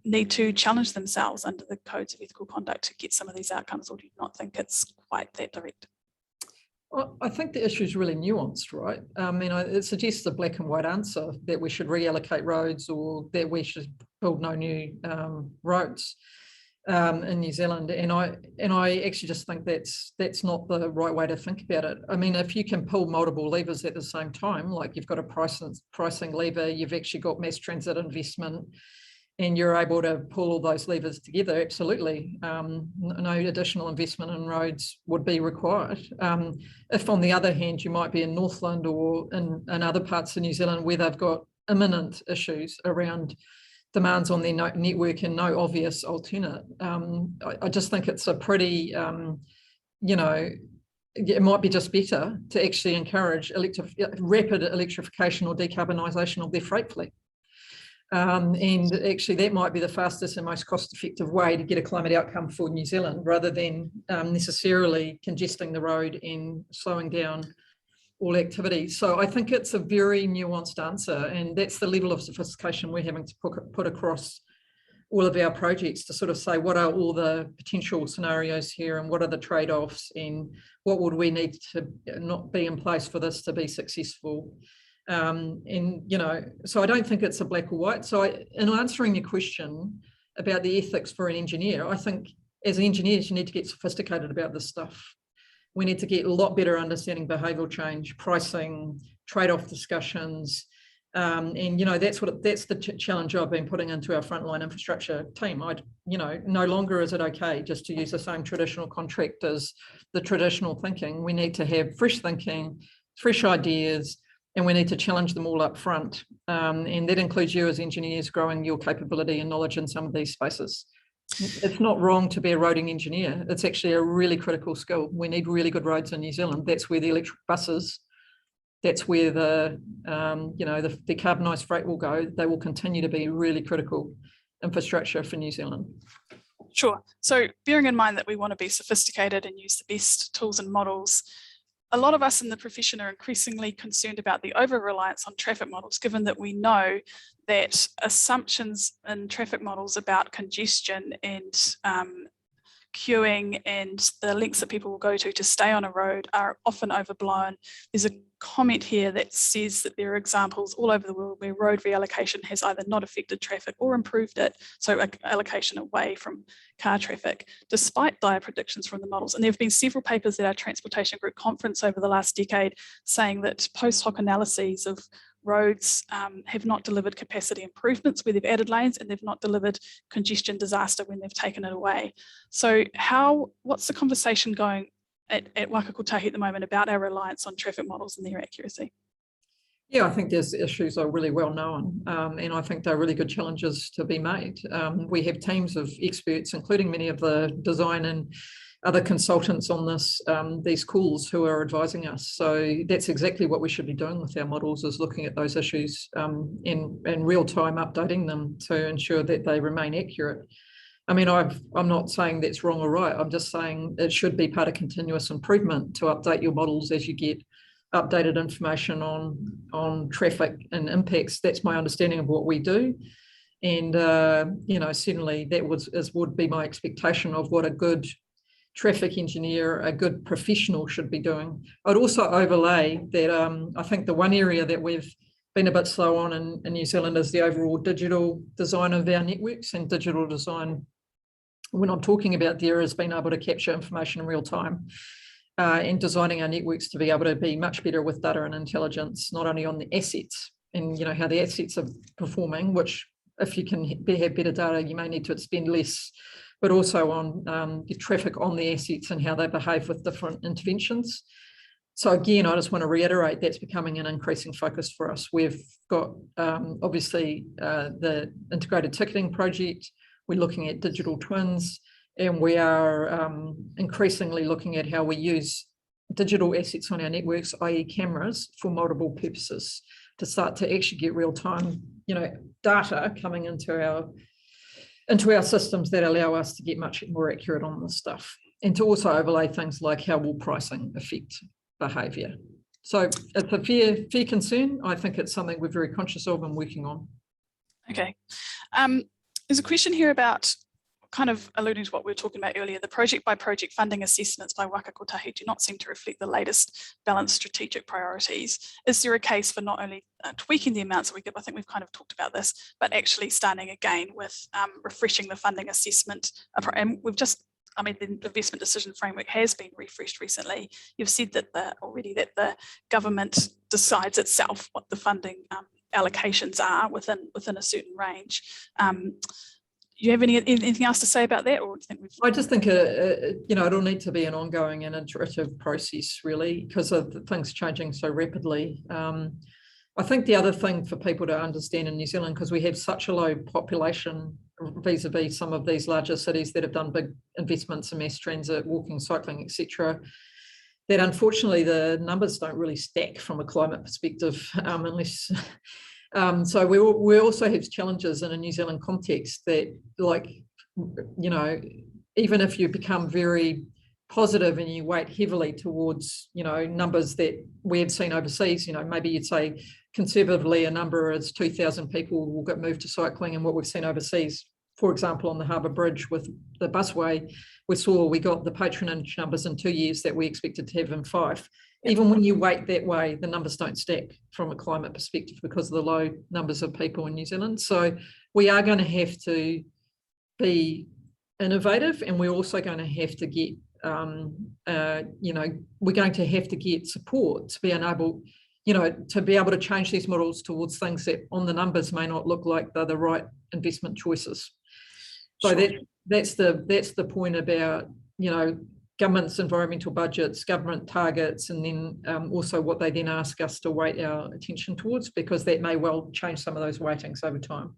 need to challenge themselves under the codes of ethical conduct to get some of these outcomes, or do you not think it's quite that direct? Well, I think the issue is really nuanced, right? I mean, it suggests a black and white answer that we should reallocate roads or that we should build no new roads in New Zealand. And I actually just think that's not the right way to think about it. I mean, if you can pull multiple levers at the same time, like you've got a pricing lever, you've actually got mass transit investment, and you're able to pull all those levers together, absolutely. No additional investment in roads would be required. If on the other hand, you might be in Northland or in other parts of New Zealand where they've got imminent issues around demands on their network and no obvious alternate, I just think it's a pretty, it might be just better to actually encourage rapid electrification or decarbonisation of their freight fleet. And actually that might be the fastest and most cost-effective way to get a climate outcome for New Zealand, rather than necessarily congesting the road and slowing down all activity. So I think it's a very nuanced answer, and that's the level of sophistication we're having to put across all of our projects, to sort of say, what are all the potential scenarios here, and what are the trade-offs, and what would we need to not be in place for this to be successful? So I don't think it's a black or white. So in answering your question about the ethics for an engineer, I think as engineers, you need to get sophisticated about this stuff. We need to get a lot better understanding behavioural change, pricing, trade-off discussions. That's the challenge I've been putting into our frontline infrastructure team. No longer is it okay just to use the same traditional contract as the traditional thinking. We need to have fresh thinking, fresh ideas, and we need to challenge them all up front. And that includes you as engineers growing your capability and knowledge in some of these spaces. It's not wrong to be a roading engineer. It's actually a really critical skill. We need really good roads in New Zealand. That's where the electric buses, that's where the decarbonised freight will go. They will continue to be really critical infrastructure for New Zealand. Sure. So bearing in mind that we want to be sophisticated and use the best tools and models, a lot of us in the profession are increasingly concerned about the over-reliance on traffic models, given that we know that assumptions in traffic models about congestion and queuing and the lengths that people will go to stay on a road are often overblown. There's a comment here that says that there are examples all over the world where road reallocation has either not affected traffic or improved it, so allocation away from car traffic, despite dire predictions from the models. And there have been several papers at our transportation group conference over the last decade saying that post hoc analyses of roads have not delivered capacity improvements where they've added lanes, and they've not delivered congestion disaster when they've taken it away. So what's the conversation going at Waka Kotahi at the moment about our reliance on traffic models and their accuracy? Yeah, I think these issues are really well known, and I think they're really good challenges to be made. We have teams of experts, including many of the design and other consultants on these calls who are advising us. So that's exactly what we should be doing with our models, is looking at those issues in real time, updating them to ensure that they remain accurate. I mean, I'm not saying that's wrong or right. I'm just saying it should be part of continuous improvement to update your models as you get updated information on traffic and impacts. That's my understanding of what we do. And, certainly that would be my expectation of what a good traffic engineer, a good professional should be doing. I'd also overlay that I think the one area that we've been a bit slow on in New Zealand is the overall digital design of our networks, and digital design, when I'm talking about there, is being able to capture information in real time and designing our networks to be able to be much better with data and intelligence, not only on the assets and how the assets are performing, which if you can have better data, you may need to spend less, but also on the traffic on the assets and how they behave with different interventions. So again, I just want to reiterate that's becoming an increasing focus for us. We've got obviously the integrated ticketing project. We're looking at digital twins, and we are increasingly looking at how we use digital assets on our networks, i.e. cameras, for multiple purposes, to start to actually get real-time, data coming into our systems that allow us to get much more accurate on this stuff, and to also overlay things like how will pricing affect behaviour. So it's a fair concern. I think it's something we're very conscious of and working on. Okay. There's a question here about, kind of alluding to what we were talking about earlier, the project by project funding assessments by Waka Kotahi do not seem to reflect the latest balanced strategic priorities. Is there a case for not only tweaking the amounts that we give, I think we've kind of talked about this, but actually starting again with refreshing the funding assessment? And the investment decision framework has been refreshed recently. You've said that the government decides itself what the funding allocations are within a certain range. Do you have anything else to say about that, or do you think I just think it'll need to be an ongoing and iterative process, really, because of things changing so rapidly. I think the other thing for people to understand in New Zealand, because we have such a low population vis-a-vis some of these larger cities that have done big investments in mass transit, walking, cycling, etc., that unfortunately the numbers don't really stack from a climate perspective, unless. So we also have challenges in a New Zealand context that, even if you become very positive and you weight heavily towards, numbers that we have seen overseas, maybe you'd say conservatively a number is 2,000 people will get moved to cycling, and what we've seen overseas, for example, on the Harbour Bridge with the busway, we got the patronage numbers in 2 years that we expected to have in 5. Even when you weight that way, the numbers don't stack from a climate perspective because of the low numbers of people in New Zealand. So we are going to have to be innovative, and we're also going to have to get, we're going to have to get support to be able, to be able to change these models towards things that on the numbers may not look like they're the right investment choices. So sure. That's the point about, government's environmental budgets, government targets, and then also what they then ask us to weight our attention towards, because that may well change some of those weightings over time.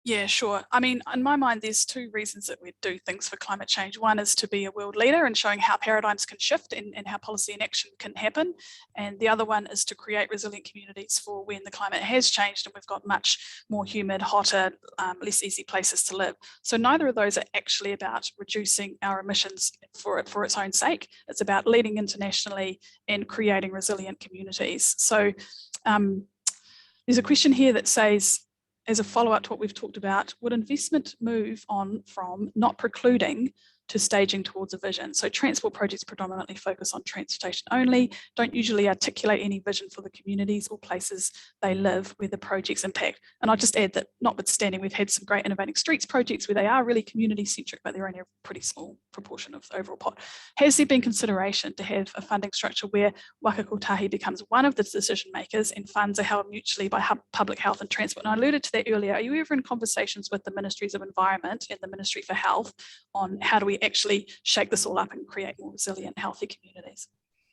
Yeah, sure. I mean, in my mind, there's 2 reasons that we do things for climate change. One is to be a world leader and showing how paradigms can shift and how policy and action can happen. And the other one is to create resilient communities for when the climate has changed and we've got much more humid, hotter, less easy places to live. So neither of those are actually about reducing our emissions for its own sake. It's about leading internationally and creating resilient communities. So there's a question here that says, as a follow-up to what we've talked about, would investment move on from not precluding to staging towards a vision? So transport projects predominantly focus on transportation only, don't usually articulate any vision for the communities or places they live where the projects impact. And I'll just add that notwithstanding, we've had some great innovating streets projects where they are really community-centric, but they're only a pretty small proportion of the overall pot. Has there been consideration to have a funding structure where Waka Kotahi becomes one of the decision makers and funds are held mutually by public health and transport? And I alluded to that earlier. Are you ever in conversations with the Ministries of Environment and the Ministry for Health on how do we actually shake this all up and create more resilient, healthy communities?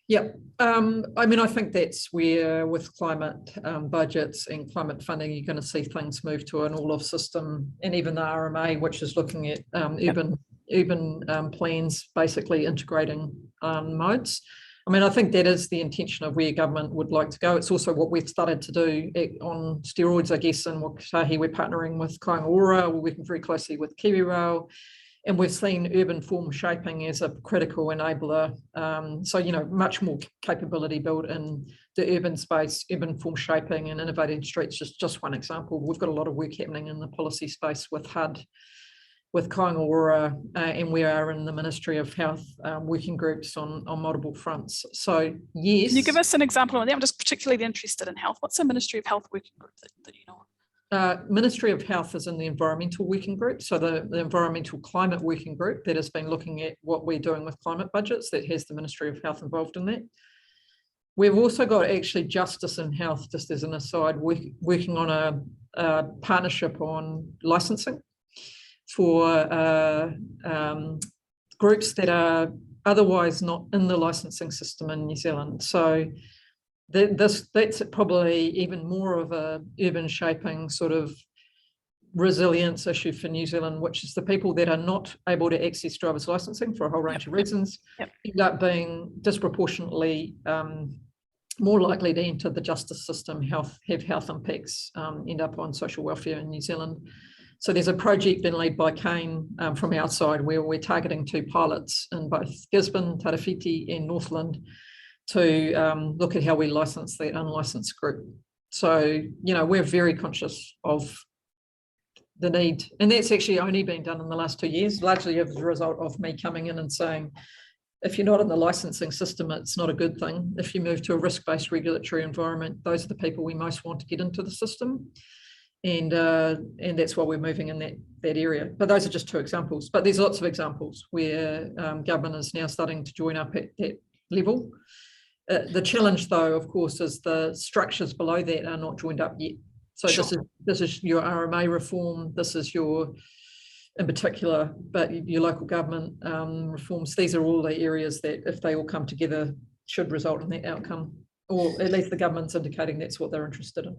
Yeah, I think that's where with climate budgets and climate funding, you're going to see things move to an all-of system, and even the RMA, which is looking at urban plans, basically integrating modes. I think that is the intention of where government would like to go. It's also what we've started to do on steroids, I guess, in Kotahi. We're partnering with Kāinga Ora, we're working very closely with Kiwi Rail, And we've seen urban form shaping as a critical enabler. So, much more capability built in the urban space, urban form shaping and innovating streets, just one example. We've got a lot of work happening in the policy space with HUD, with Kaingaora, and we are in the Ministry of Health working groups on multiple fronts. So, yes. Can you give us an example of that? I'm just particularly interested in health. What's a Ministry of Health working group that you know of? Ministry of Health is in the environmental working group, so the environmental climate working group that has been looking at what we're doing with climate budgets, that has the Ministry of Health involved in that. We've also got actually justice in health, just as an aside, working on a partnership on licensing for groups that are otherwise not in the licensing system in New Zealand. So that's probably even more of a urban shaping sort of resilience issue for New Zealand, which is the people that are not able to access driver's licensing for a whole range of reasons, end up being disproportionately more likely to enter the justice system, have health impacts, end up on social welfare in New Zealand. So there's a project been led by Kane from our side where we're targeting 2 pilots in both Gisborne, Tarawhiti and Northland to look at how we license that unlicensed group. So, we're very conscious of the need, and that's actually only been done in the last 2 years, largely as a result of me coming in and saying, if you're not in the licensing system, it's not a good thing. If you move to a risk-based regulatory environment, those are the people we most want to get into the system. And that's why we're moving in that area. But those are just 2 examples. But there's lots of examples where government is now starting to join up at that level. The challenge, though, of course, is the structures below that are not joined up yet. So this is your RMA reform. This is your, in particular, but your local government reforms. These are all the areas that, if they all come together, should result in that outcome, or at least the government's indicating that's what they're interested in.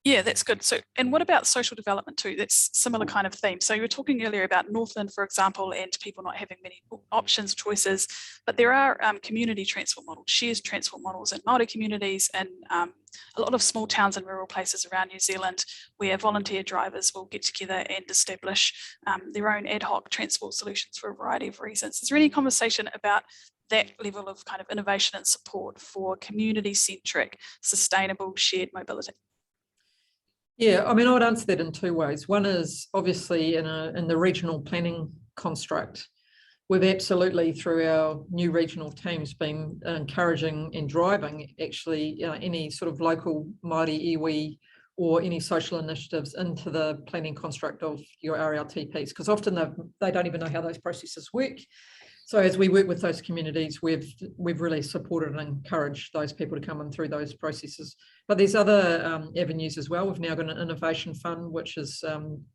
Yeah, that's good. So, and what about social development too? That's similar kind of theme. So you were talking earlier about Northland, for example, and people not having many options, choices, but there are community transport models, shared transport models in Māori communities and a lot of small towns and rural places around New Zealand where volunteer drivers will get together and establish their own ad hoc transport solutions for a variety of reasons. Is there any conversation about that level of kind of innovation and support for community-centric, sustainable shared mobility? Yeah, I mean, I would answer that in 2 ways. One is obviously in the regional planning construct. We've absolutely, through our new regional teams, been encouraging and driving actually any sort of local Māori iwi or any social initiatives into the planning construct of your RLTPs, because often they don't even know how those processes work. So as we work with those communities, we've really supported and encouraged those people to come in through those processes. But there's other avenues as well. We've now got an innovation fund, which is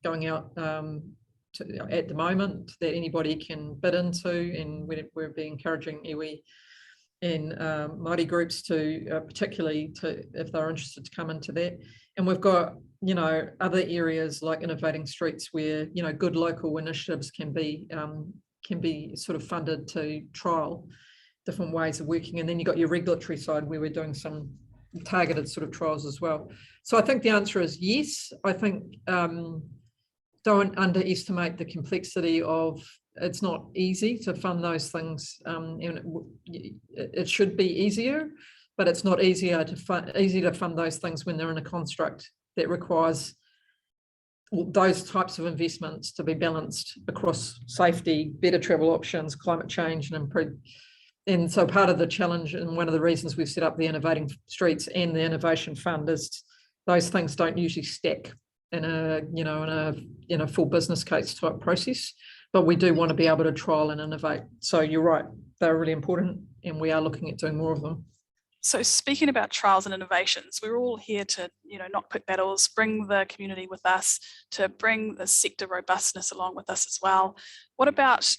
going out at the moment, that anybody can bid into, and we're being encouraging iwi and Māori groups to particularly if they're interested to come into that. And we've got other areas like innovating streets where good local initiatives can be sort of funded to trial different ways of working. And then you've got your regulatory side where we're doing some targeted sort of trials as well. So I think the answer is yes. I think don't underestimate the complexity of, it's not easy to fund those things. It should be easier, but it's not easy to fund those things when they're in a construct that requires those types of investments to be balanced across safety, better travel options, climate change, and improve. And so part of the challenge, and one of the reasons we've set up the Innovating Streets and the Innovation Fund, is those things don't usually stack in a full business case type process, but we do want to be able to trial and innovate. So you're right, they're really important, and we are looking at doing more of them. So speaking about trials and innovations, we're all here to, not quit battles, bring the community with us, to bring the sector robustness along with us as well. What about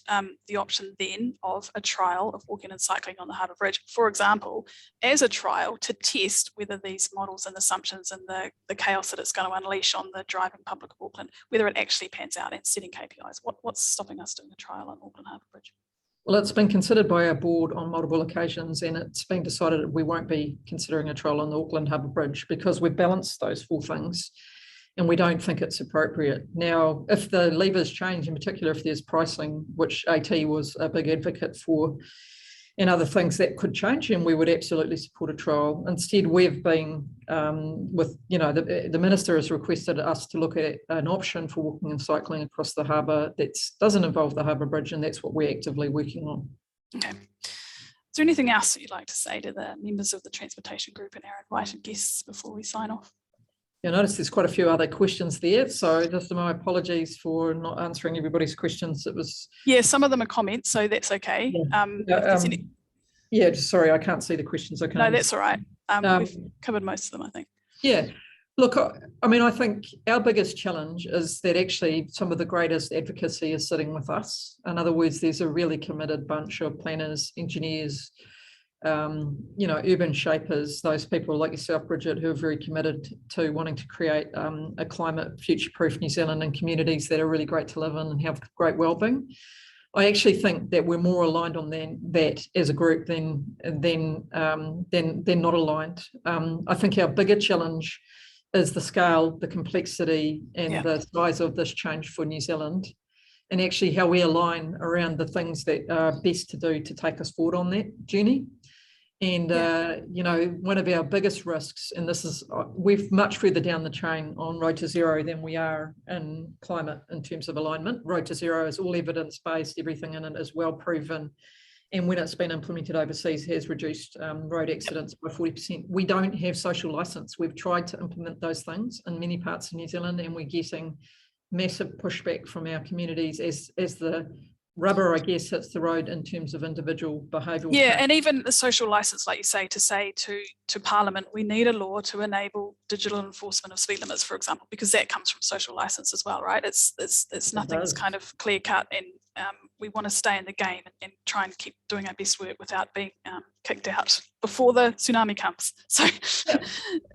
the option then of a trial of walking and cycling on the Harbour Bridge, for example, as a trial to test whether these models and assumptions and the chaos that it's going to unleash on the driving public of Auckland, whether it actually pans out and setting KPIs? What's stopping us doing a trial on Auckland Harbour Bridge? Well, it's been considered by our board on multiple occasions, and it's been decided we won't be considering a trial on the Auckland Harbour Bridge because we've balanced those 4 things. and we don't think it's appropriate. Now, if the levers change, in particular if there's pricing, which AT was a big advocate for, and other things that could change, and we would absolutely support a trial. Instead, we've been with, the Minister has requested us to look at an option for walking and cycling across the harbour that doesn't involve the harbour bridge, and that's what we're actively working on. Okay. Is there anything else that you'd like to say to the members of the transportation group and our invited guests before we sign off? I notice there's quite a few other questions there, so just my apologies for not answering everybody's questions. It was some of them are comments, so that's okay. Sorry, I can't see the questions. No, that's all right. We've covered most of them, I think. Yeah, look, I mean, I think our biggest challenge is that actually some of the greatest advocacy is sitting with us. In other words, there's a really committed bunch of planners, engineers, urban shapers, those people like yourself, Bridget, who are very committed to wanting to create a climate future-proof New Zealand and communities that are really great to live in and have great wellbeing. I actually think that we're more aligned on that as a group than not aligned. I think our bigger challenge is the scale, the complexity, and the size of this change for New Zealand, and actually how we align around the things that are best to do to take us forward on that journey. And, one of our biggest risks, and this is, we're much further down the chain on Road to Zero than we are in climate in terms of alignment. Road to Zero is all evidence-based, everything in it is well proven. And when it's been implemented overseas, has reduced road accidents by 40%. We don't have social license. We've tried to implement those things in many parts of New Zealand, and we're getting massive pushback from our communities as the rubber, I guess, hits the road in terms of individual behavioural change. And even the social licence, like you say, to say to Parliament, we need a law to enable digital enforcement of speed limits, for example, because that comes from social licence as well, right? It's nothing's kind of clear cut, and we want to stay in the game and try and keep doing our best work without being kicked out before the tsunami comes. So, so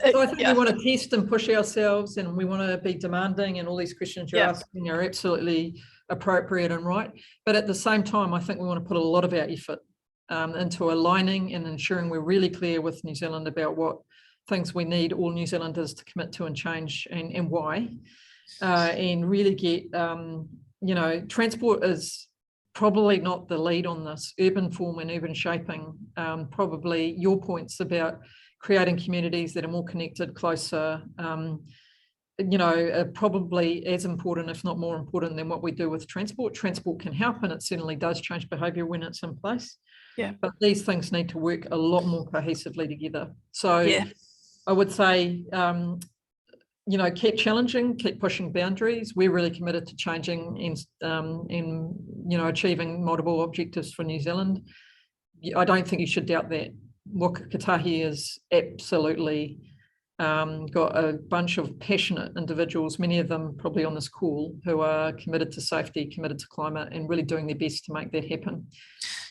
I think we want to test and push ourselves, and we want to be demanding, and all these questions you're asking are absolutely appropriate and right. But at the same time, I think we want to put a lot of our effort into aligning and ensuring we're really clear with New Zealand about what things we need all New Zealanders to commit to and change, and why, and really get, transport is probably not the lead on this. Urban form and urban shaping, probably your points about creating communities that are more connected, closer, probably as important, if not more important, than what we do with transport. Transport can help, and it certainly does change behaviour when it's in place. Yeah. But these things need to work a lot more cohesively together. So I would say, keep challenging, keep pushing boundaries. We're really committed to changing and achieving multiple objectives for New Zealand. I don't think you should doubt that. Waka Kotahi is absolutely got a bunch of passionate individuals, many of them probably on this call, who are committed to safety, committed to climate, and really doing their best to make that happen.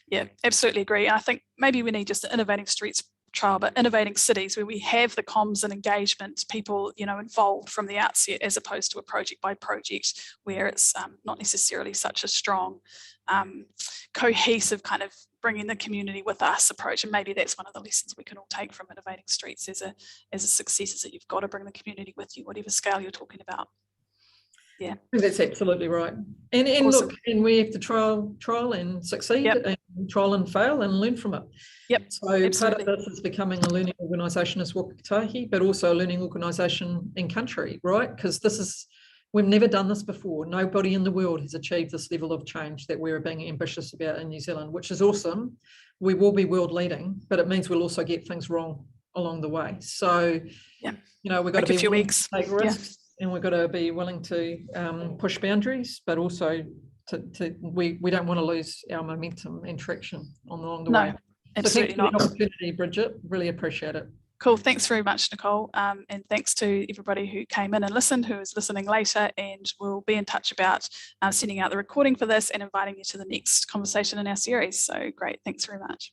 Yeah, absolutely agree. I think maybe we need just an innovating streets trial, but innovating cities where we have the comms and engagement, people, involved from the outset, as opposed to a project by project where it's not necessarily such a strong, cohesive kind of bringing the community with us approach. And maybe that's one of the lessons we can all take from innovating streets as a success, is that you've got to bring the community with you, whatever scale you're talking about. Yeah, I think that's absolutely right. And awesome. Look, and we have to trial and succeed, and trial and fail and learn from it. Yep. So absolutely. Part of this is becoming a learning organisation as Waka Kotahi, but also a learning organisation in country, right? Because we've never done this before. Nobody in the world has achieved this level of change that we're being ambitious about in New Zealand, which is awesome. We will be world leading, but it means we'll also get things wrong along the way. So, we've got to be willing to take risks. And we've got to be willing to push boundaries, but also we don't want to lose our momentum and traction along the way. Absolutely so thanks for the opportunity, Bridget. Really appreciate it. Cool. Thanks very much, Nicole. And thanks to everybody who came in and listened, who is listening later, and we'll be in touch about sending out the recording for this and inviting you to the next conversation in our series. So great. Thanks very much.